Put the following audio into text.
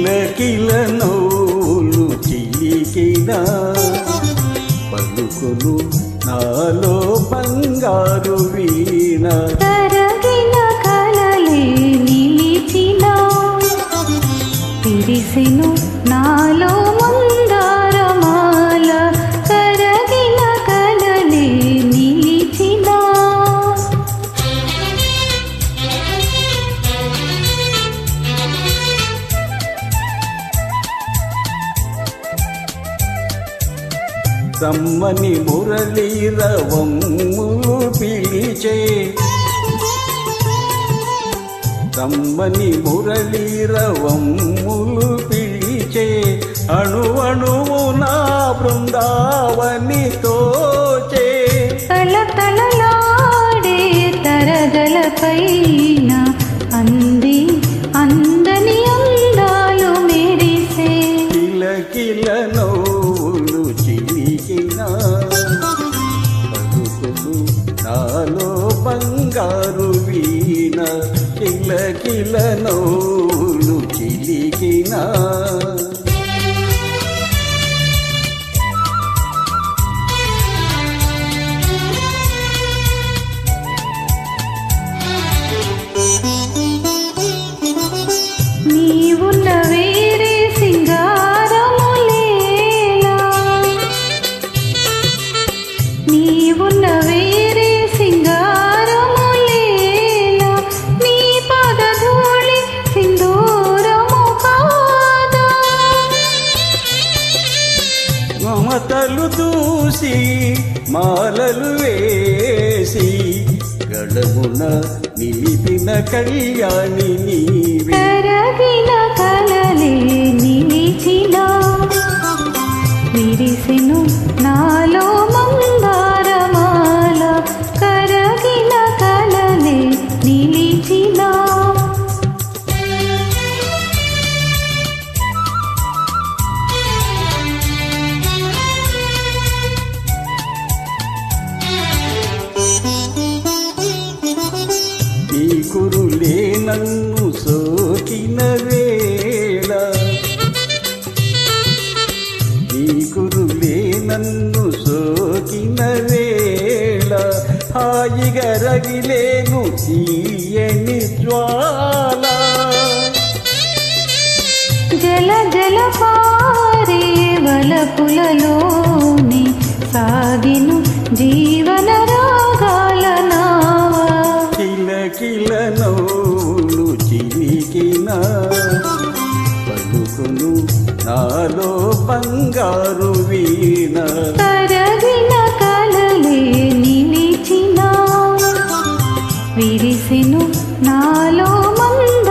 కిలకిల నవ్వులు చిలికిన పలుకులు నాలో బంగారు వీణ తరగిన కలలే నిలిచిన విరిసెను నాలో మందారమాల తరగిన కలలే నిలిచిన రమ్మని మురళీరవమ్ములు పిలిచే రమ్మని మురళీరవమ్ములు పిలిచే అణువణువు నా బృందావని తోచే తలతలలాడే తరగల పైన అంది అందని అందాలు మెరిసే కిలకిల నవ్వులు చిలికిన పలుకులు నాలో బంగారు వీణ కిలకిల నవ్వులు చిలికిన నీవున్న వేరే సింగారములేలా నీవున్న వేరే సింగారములేలా నీ పదధూళి సింధూరము కాదా మమతలు దూసి మాలలు వేసి గడమున నిలిపిన కళ్యాణి నీవే తరగిన కలలే నిలిచిన విరిసెను నాలో మందారమాల కరగిన కలలే నిలిచిన నీ కురులే నన్ను సోకిన వేళ నీ కురులే నన్ను సోకిన వేళ హాయిగా రగిలేను తీయని జ్వాల జల జల పారే వలపులలోని సాగిను జీవన రాగాల నావా కిలకిల నవ్వులు చిలికిన పలుకులు నాలో బంగారు వీణ తరగిన కలలే నిలిచిన విరిసెను నాలో మంద